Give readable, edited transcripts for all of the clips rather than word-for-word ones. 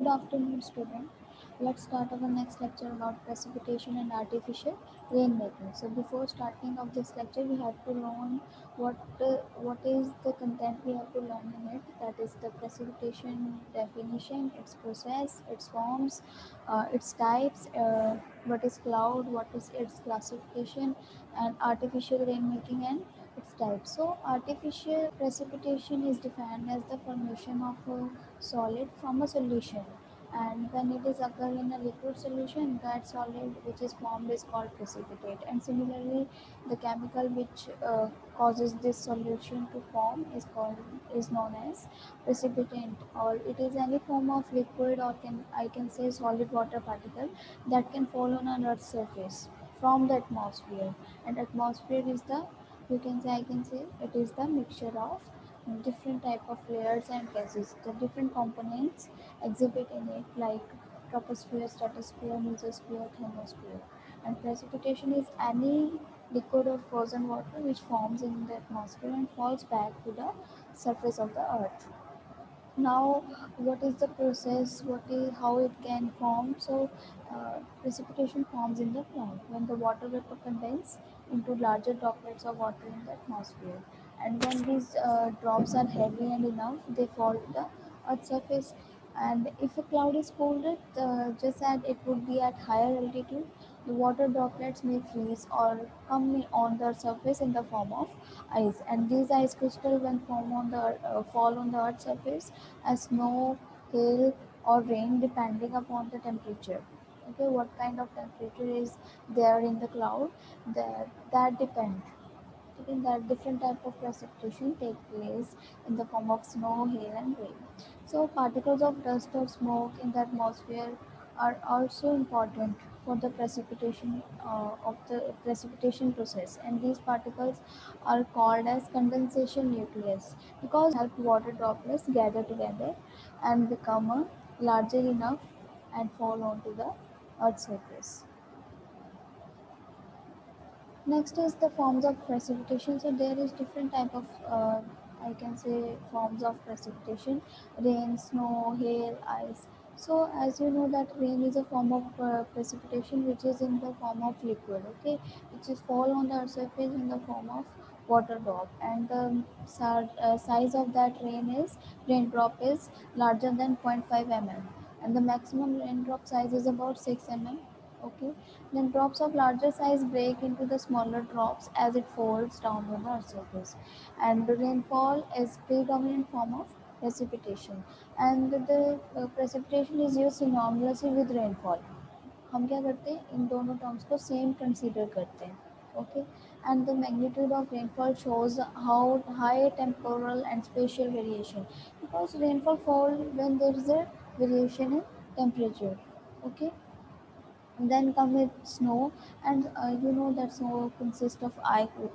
Good afternoon, student. Let's start our next lecture about precipitation and artificial rainmaking. So before starting of this lecture, we have to learn what is the content we have to learn in it. That is the precipitation definition, its process, its forms, its types, what is cloud, what is its classification, and artificial rainmaking and its types. So artificial precipitation is defined as the formation of a solid from a solution, and when it is occur in a liquid solution, that solid which is formed is called precipitate. And similarly, the chemical which causes this solution to form is known as precipitant, or it is any form of liquid, or I can say solid water particle that can fall on an earth's surface from the atmosphere. And atmosphere is the, you can say, I can say it is the mixture of different type of layers and gases. The different components exhibit in it, like troposphere, stratosphere, mesosphere, thermosphere. And precipitation is any liquid or frozen water which forms in the atmosphere and falls back to the surface of the earth. Now, what is the process, what is how it can form? So precipitation forms in the cloud when the water vapor condenses into larger droplets of water in the atmosphere, and when these drops are heavy and enough, they fall to the earth's surface. And if a cloud is folded, just as it would be at higher altitude, the water droplets may freeze or come on the surface in the form of ice. And these ice crystals, when fall on the earth's surface as snow, hail, or rain, depending upon the temperature. Okay, what kind of temperature is there in the cloud? That depends. In that, different type of precipitation take place in the form of snow, hail, and rain. So particles of dust or smoke in the atmosphere are also important for the precipitation of the precipitation process, and these particles are called as condensation nucleus because help water droplets gather together and become larger enough and fall onto the earth's surface. Next is the forms of precipitation. So there is different type of I can say forms of precipitation: rain, snow, hail, ice. So as you know that rain is a form of precipitation which is in the form of liquid, okay, which is fall on the surface in the form of water drop, and the size of that raindrop is larger than zero point 0.5 mm, and the maximum raindrop size is about 6 mm. Okay, then drops of larger size break into the smaller drops as it falls down on the earth's surface. And the rainfall is predominant form of precipitation. And the precipitation is used synonymously with rainfall. हम क्या करते हैं, इन दोनों terms को same consider करते हैं. Okay, and the magnitude of rainfall shows how high temporal and spatial variation, because rainfall fall when there is a variation in temperature. Okay, and then come with snow, and you know that snow consists of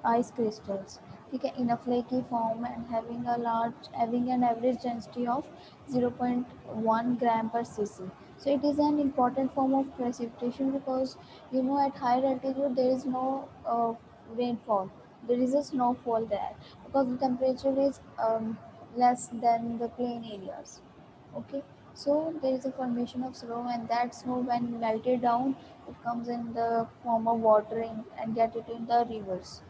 ice crystals, okay, in a flaky form and having an average density of 0.1 gram per cc. So it is an important form of precipitation because you know at higher altitude there is no rainfall, there is a snowfall there because the temperature is less than the plain areas. Okay, so there is a formation of snow, and that snow when melted down, it comes in the form of watering and get it in the rivers.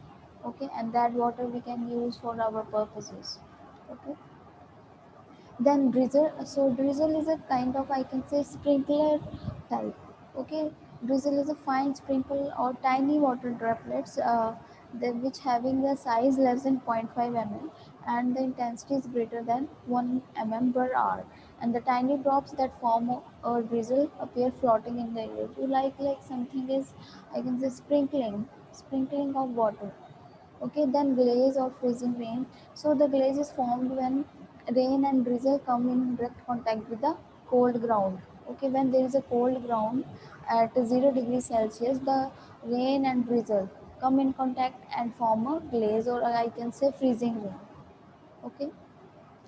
Okay, and that water we can use for our purposes. Okay, then drizzle. So drizzle is a kind of, I can say, sprinkler type. Okay, drizzle is a fine sprinkle or tiny water droplets, which having the size less than zero point 0.5 mm, and the intensity is greater than 1 mm per hour. And the tiny drops that form a drizzle appear floating in the air. You like something is, I can say, sprinkling of water. Okay, then glaze or freezing rain. So the glaze is formed when rain and drizzle come in direct contact with the cold ground. Okay, when there is a cold ground at 0 degrees Celsius, the rain and drizzle come in contact and form a glaze, or I can say freezing rain. Okay,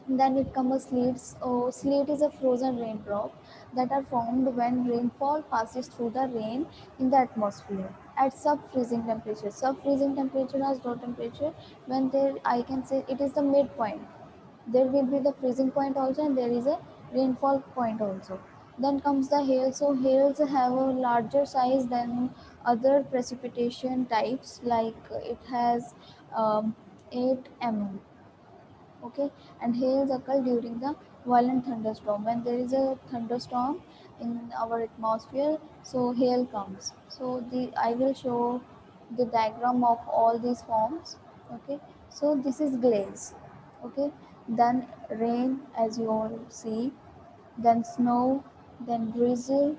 then it comes sleets. Oh, sleet is a frozen raindrop that are formed when rainfall passes through the rain in the atmosphere at sub-freezing temperature. Sub-freezing temperature has low temperature when there, I can say, it is the midpoint. There will be the freezing point also, and there is a rainfall point also. Then comes the hail. So hails have a larger size than other precipitation types, like it has 8 mm. Okay, and hails occur during the violent thunderstorm. When there is a thunderstorm in our atmosphere, so hail comes. So the I will show the diagram of all these forms. Okay, so this is glaze. Okay, then rain, as you all see, then snow, then drizzle,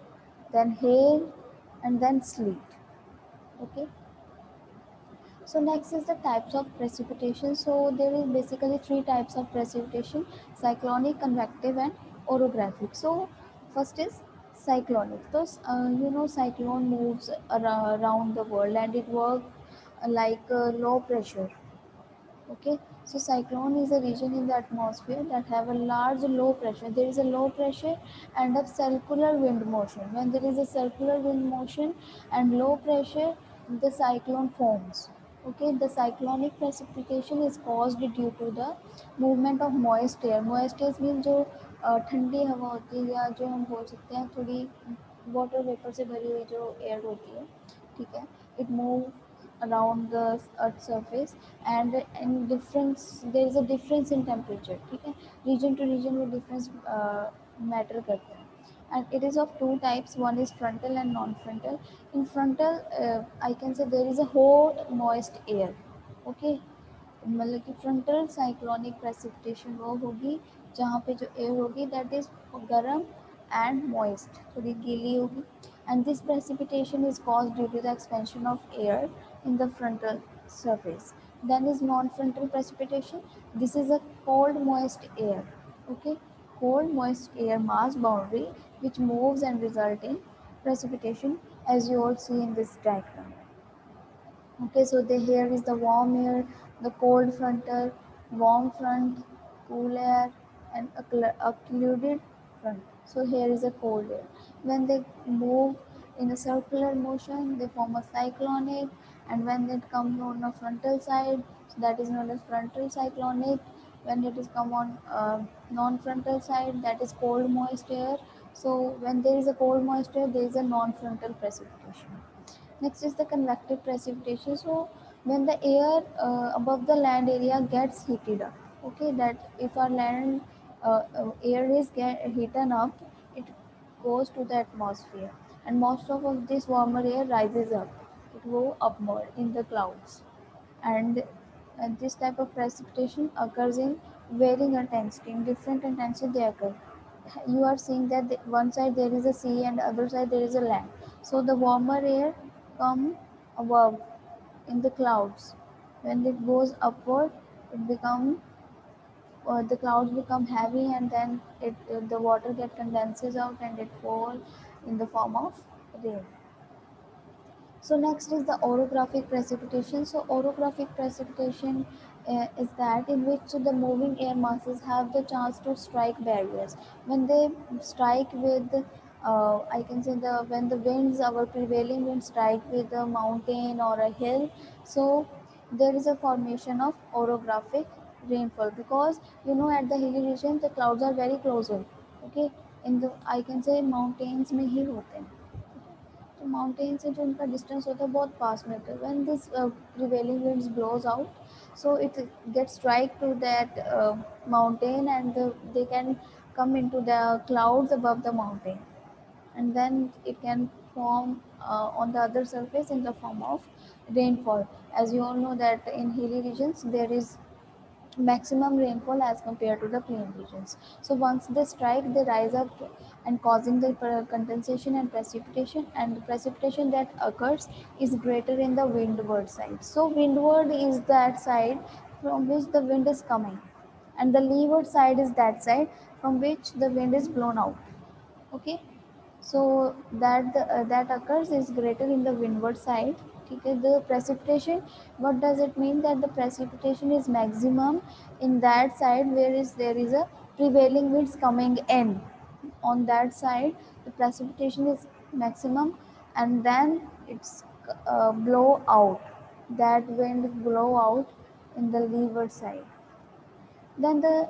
then hail, and then sleet. Okay, so next is the types of precipitation. So there is basically three types of precipitation: cyclonic, convective, and orographic. So first is cyclonic. So cyclone moves around the world and it works like low pressure. Okay, so cyclone is a region in the atmosphere that have a large low pressure. There is a low pressure and a circular wind motion. When there is a circular wind motion and low pressure, the cyclone forms. Okay, the cyclonic precipitation is caused due to the movement of moist air. Moist air means जो ठंडी हवा होती है, या जो हम बोल सकते हैं थोड़ी वाटर वेपर से भरी हुई जो एयर होती है, ठीक है, it moves around the earth surface, and in difference there is a difference in temperature, ठीक है, region to region वो difference matter करते हैं. And it is of two types. One is frontal and non-frontal. In frontal, I can say there is a whole moist air. Okay, मतलब कि frontal cyclonic precipitation वो होगी जहाँ पे जो एयर होगी दैट इज गर्म एंड मॉइस्ट, थोड़ी गीली होगी. And this precipitation is caused due to the expansion of air in the frontal surface. Then is non-frontal precipitation. This is a cold moist air. Okay, cold moist air mass boundary which moves and result in precipitation, as you all see in this diagram. Okay, so the here is the warm air, the cold frontal, warm front, cool air, and occluded front. So here is a cold air. When they move in a circular motion, they form a cyclonic, and when it comes on a frontal side, so that is known as frontal cyclonic. When it is come on non-frontal side, that is cold moist air. So when there is a cold moist air, there is a non-frontal precipitation. Next is the convective precipitation. So when the air above the land area gets heated up, okay, that if our land air is get heated up, it goes to the atmosphere, and most of this warmer air rises up. It go upward in the clouds, and this type of precipitation occurs in varying intensity. In different intensity they occur. You are seeing that one side there is a sea and other side there is a land. So the warmer air come above in the clouds. When it goes upward, it become the clouds become heavy, and then the water get condenses out and it fall in the form of rain. So next is the orographic precipitation. So orographic precipitation is that in which the moving air masses have the chance to strike barriers. When they strike with, I can say the when the winds, our prevailing winds strike with a mountain or a hill, so there is a formation of orographic rainfall, because at the hilly region the clouds are very closer. Okay, in the I can say mountains में ही होते हैं. तो mountain से जो उनका distance होता है बहुत पास में होता है. When this prevailing winds blows out, so it gets strike to that mountain, and they can come into the clouds above the mountain, and then it can form on the other surface in the form of rainfall. As you all know that in hilly regions there is maximum rainfall as compared to the plain regions. So once they strike, they rise up and causing the condensation and precipitation. And the precipitation that occurs is greater in the windward side. So windward is that side from which the wind is coming, and the leeward side is that side from which the wind is blown out. Okay, so that occurs is greater in the windward side. Okay, the precipitation, what does it mean? That the precipitation is maximum in that side where is there is a prevailing winds coming in. On that side the precipitation is maximum, and then it's blow out, that wind blow out in the leeward side. Then the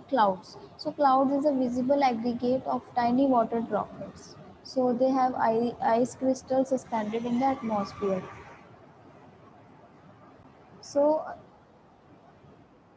clouds. So clouds is a visible aggregate of tiny water droplets. So they have ice crystals suspended in the atmosphere. So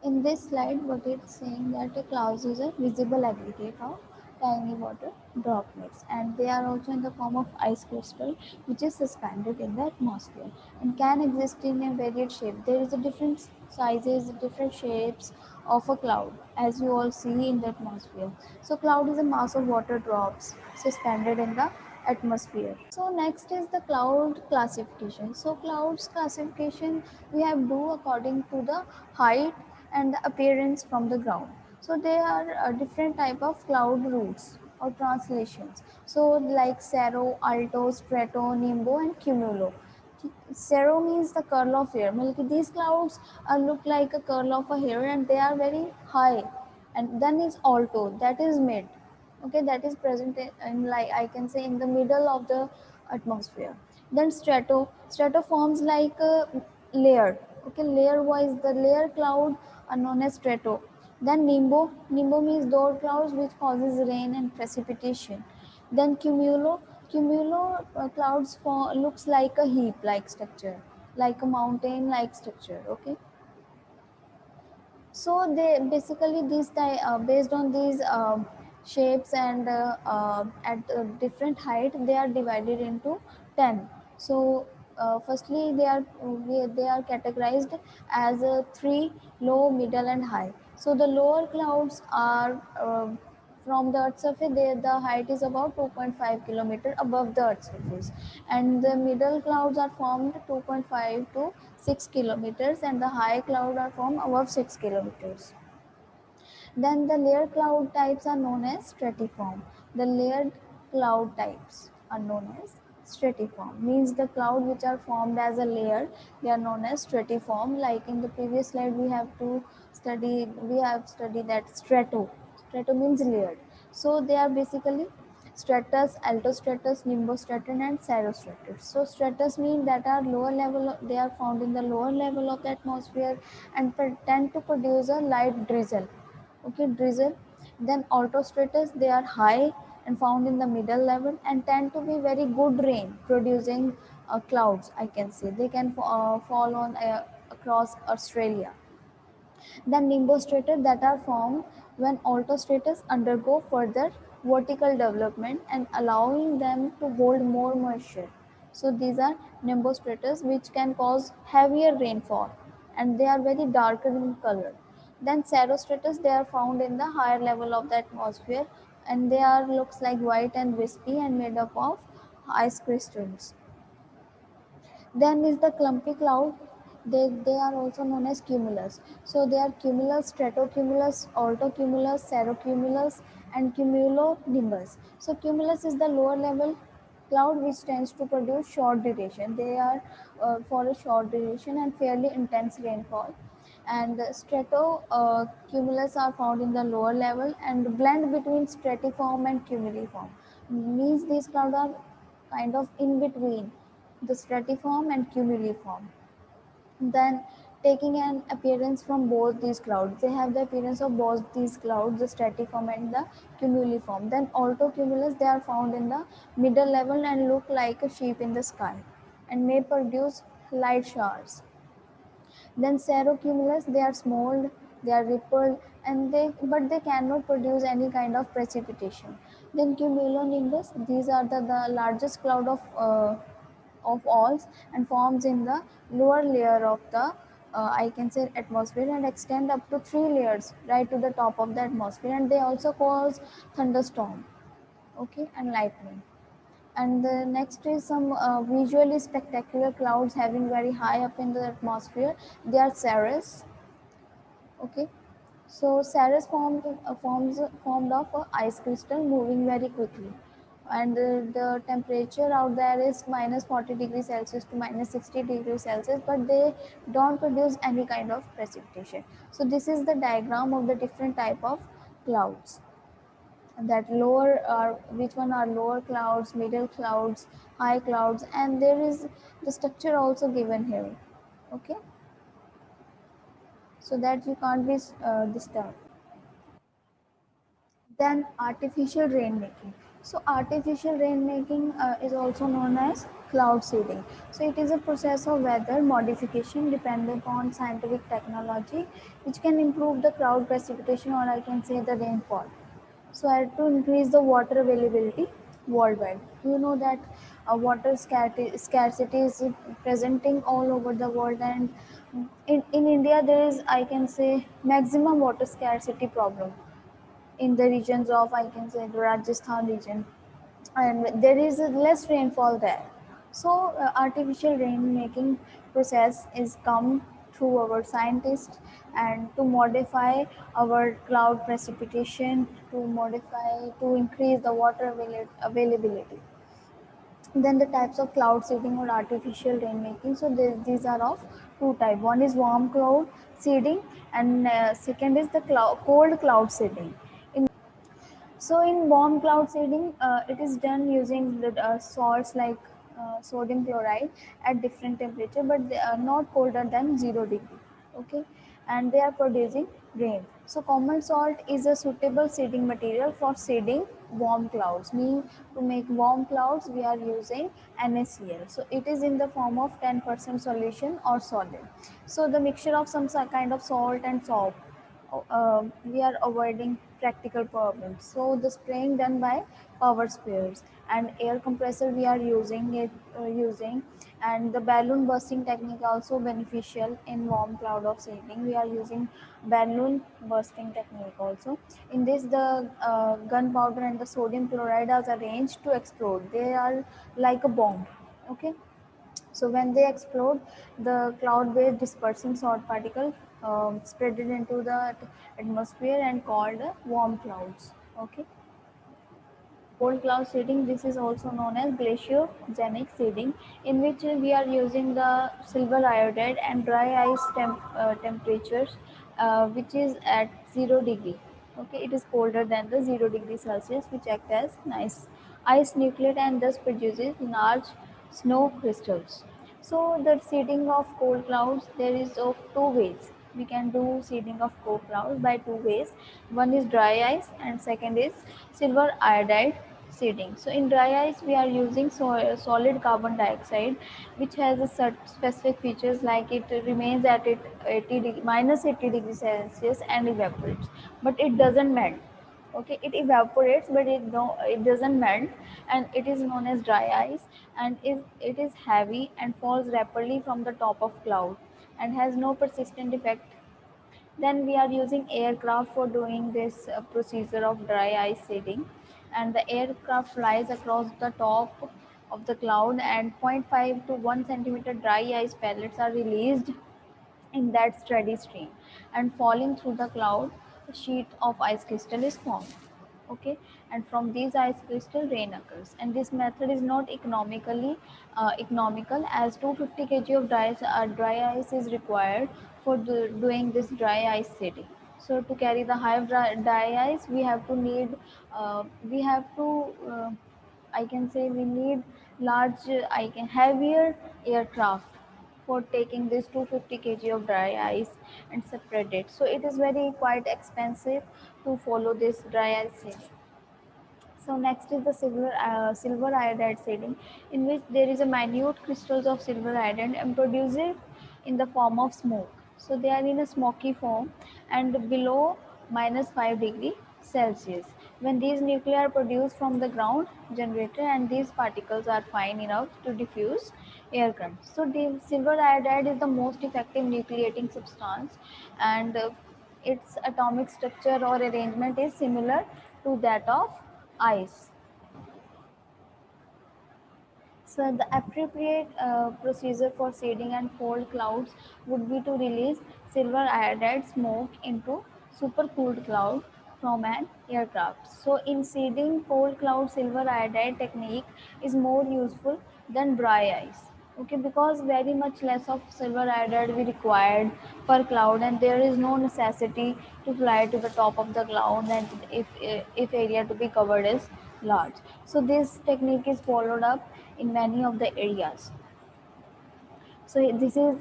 in this slide, what it's saying that a cloud is a visible aggregate of tiny water droplets, and they are also in the form of ice crystal, which is suspended in the atmosphere and can exist in a varied shape. There is a different sizes, different shapes of a cloud, as you all see in the atmosphere. So, cloud is a mass of water drops suspended in the atmosphere. So next is the cloud classification. So clouds classification we have do according to the height and the appearance from the ground. So there are different type of cloud roots or translations. So like cirro, alto, strato, nimbo, and cumulo. Cirro means the curl of hair. These clouds look like a curl of a hair and they are very high. And then is alto, that is mid. Okay, that is present in like I can say in the middle of the atmosphere. Then strato forms like a layer. Okay, layer wise the layer cloud are known as strato. Then nimbo means those clouds which causes rain and precipitation. Then cumulo clouds looks like a heap like structure, like a mountain like structure. Okay, so they basically based on these shapes and at different height they are divided into 10. So firstly they are categorized as three: low, middle, and high. So the lower clouds are from the earth's surface, the height is about 2.5 kilometer above the earth's surface, and the middle clouds are formed 2.5 to 6 kilometers, and the high cloud are formed above 6 kilometers. Then the layer cloud types are known as stratiform. The layered cloud types are known as stratiform. Means the cloud which are formed as a layer, they are known as stratiform. Like in the previous slide, we have studied that strato. Strato means layered. So they are basically stratus, altostratus, nimbostratus, and cirrostratus. So stratus mean that are lower level. They are found in the lower level of the atmosphere and tend to produce a light drizzle. Okay, drizzle. Then altostratus, they are high and found in the middle level and tend to be very good rain producing clouds. I can say they can fall on across Australia. Then nimbostratus that are formed when altostratus undergo further vertical development and allowing them to hold more moisture. So these are nimbostratus which can cause heavier rainfall and they are very darker in color. Then cirrostratus, they are found in the higher level of the atmosphere and they are looks like white and wispy and made up of ice crystals. Then is the clumpy cloud. They are also known as cumulus. So they are cumulus, stratocumulus, altocumulus, cirrocumulus, and cumulonimbus. So cumulus is the lower level cloud which tends to produce short duration. They are for a short duration and fairly intense rainfall. And stratocumulus are found in the lower level and blend between stratiform and cumuliform. Means these clouds are kind of in between the stratiform and cumuliform. Then taking an appearance from both these clouds, they have the appearance of both these clouds, the stratiform and the cumuliform. Then altocumulus, they are found in the middle level and look like a sheep in the sky and may produce light showers. Then cirrocumulus, they are small, they are rippled, and they cannot produce any kind of precipitation. Then cumulonimbus, these are the largest cloud of all and forms in the lower layer of the I can say atmosphere and extend up to three layers right to the top of the atmosphere, and they also cause thunderstorm, okay, and lightning. And the next is some visually spectacular clouds having very high up in the atmosphere. They are cirrus. Okay, so cirrus formed of ice crystal moving very quickly, and the temperature out there is minus 40 degrees Celsius to minus 60 degrees Celsius, but they don't produce any kind of precipitation. So this is the diagram of the different type of clouds, that lower are which one are lower clouds, middle clouds, high clouds, and there is the structure also given here. Okay, so that you can't be disturbed. Then artificial rainmaking. So artificial rainmaking is also known as cloud seeding. So it is a process of weather modification dependent on scientific technology which can improve the cloud precipitation, or I can say the rainfall. So I had to increase the water availability worldwide. You know that scarcity is presenting all over the world, and in India there is, I can say, maximum water scarcity problem in the regions of, I can say, the Rajasthan region, and there is less rainfall there. So artificial rain making process is come through our scientists, and to modify our cloud precipitation, to modify, to increase the water availability. Then the types of cloud seeding or artificial rainmaking. So these are of two types. One is warm cloud seeding, and second is the cold cloud seeding. So in warm cloud seeding, it is done using the salts like sodium chloride at different temperature, but they are not colder than 0 degree. Okay, and they are producing rain. So common salt is a suitable seeding material for seeding warm clouds. Mean, to make warm clouds, we are using NaCl. So it is in the form of 10% solution or solid. So the mixture of some kind of salt and soap, we are avoiding practical problems. So the spraying done by power sprayers, and air compressor we are using, and the balloon bursting technique also beneficial in warm cloud of seeding. We are using balloon bursting technique also. In this, the gunpowder and the sodium chloride are arranged to explode. They are like a bomb. Okay, so when they explode, the cloud-based dispersing salt particle spread it into the atmosphere and called warm clouds. Okay. Cold cloud seeding, this is also known as glaciogenic seeding, in which we are using the silver iodide and dry ice temperatures, which is at 0 degree. Okay, it is colder than the 0 degree Celsius, which act as nice ice nuclei and thus produces large snow crystals. So the seeding of cold clouds, there is of two ways. We can do seeding of cold clouds by two ways. One is dry ice and second is silver iodide seeding. So in dry ice we are using solid carbon dioxide, which has a specific features like it remains at it 80 degrees Celsius and evaporates, but it doesn't melt. Okay, it evaporates but it doesn't melt, and it is known as dry ice, and it is heavy and falls rapidly from the top of cloud and has no persistent effect. Then we are using aircraft for doing this procedure of dry ice seeding, and the aircraft flies across the top of the cloud, and zero point 0.5 to 1 centimeter dry ice pellets are released in that steady stream, and falling through the cloud, a sheet of ice crystal is formed. Okay, and from these ice crystal rain occurs, and this method is not economical, as 250 kg of dry ice is required for doing this dry ice seeding. So to carry the high dry ice, we have to I can say we need large, heavier aircraft for taking this 250 kg of dry ice and separate it. So it is very quite expensive to follow this dry ice seeding. So next is the silver iodide seeding, in which there is a minute crystals of silver iodide and produce it in the form of smoke. So they are in a smoky form and below -5 degree Celsius. When these nuclei are produced from the ground generator, and these particles are fine enough to diffuse air current. So the silver iodide is the most effective nucleating substance, and its atomic structure or arrangement is similar to that of ice. So the appropriate procedure for seeding and cold clouds would be to release silver iodide smoke into supercooled cloud from an aircraft. So in seeding cold cloud, silver iodide technique is more useful than dry ice. Okay, because very much less of silver iodide we required per cloud, and there is no necessity to fly to the top of the cloud, and if area to be covered is large. So this technique is followed up in many of the areas. So this is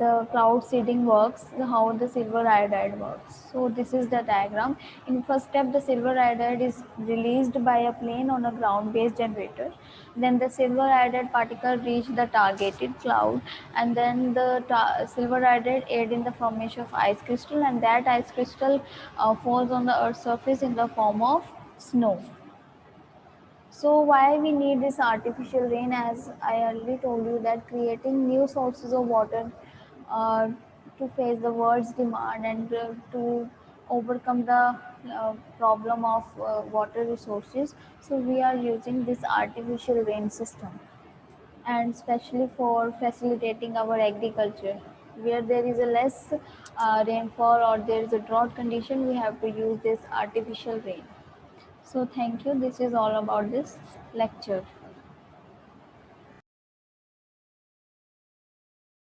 the cloud seeding works, how the silver iodide works. So this is the diagram. In first step, the silver iodide is released by a plane on a ground-based generator. Then the silver iodide particle reach the targeted cloud, and then the silver iodide aid in the formation of ice crystal, and that ice crystal falls on the Earth's surface in the form of snow. So why we need this artificial rain? As I already told you, that creating new sources of water uh, to face the world's demand and to overcome the problem of water resources. So we are using this artificial rain system, and especially for facilitating our agriculture. Where there is a less rainfall or there is a drought condition, we have to use this artificial rain. So thank you. This is all about this lecture.